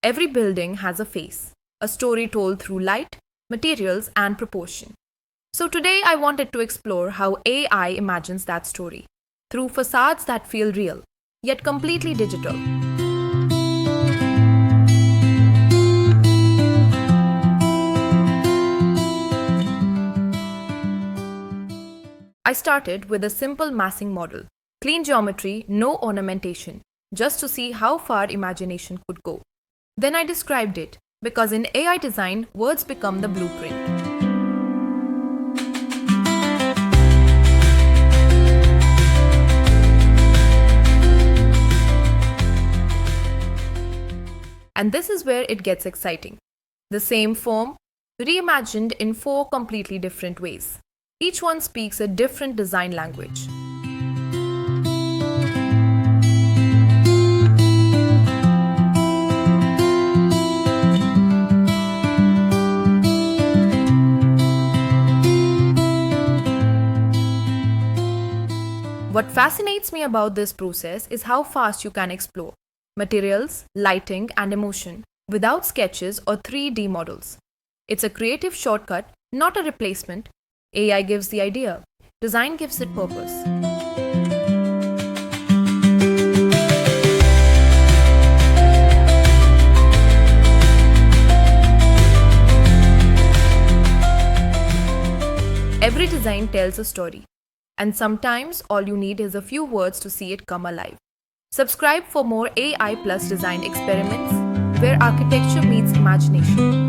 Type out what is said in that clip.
Every building has a face, a story told through light, materials, and proportion. So today I wanted to explore how AI imagines that story through facades that feel real, yet completely digital. I started with a simple massing model, clean geometry, no ornamentation, just to see how far imagination could go. Then I described it, because in AI design, words become the blueprint. And this is where it gets exciting. The same form, reimagined in 4 completely different ways. Each one speaks a different design language. What fascinates me about this process is how fast you can explore materials, lighting, and emotion without sketches or 3D models. It's a creative shortcut, not a replacement. AI gives the idea, design gives it purpose. Every design tells a story, and sometimes all you need is a few words to see it come alive. Subscribe for more AI plus design experiments where architecture meets imagination.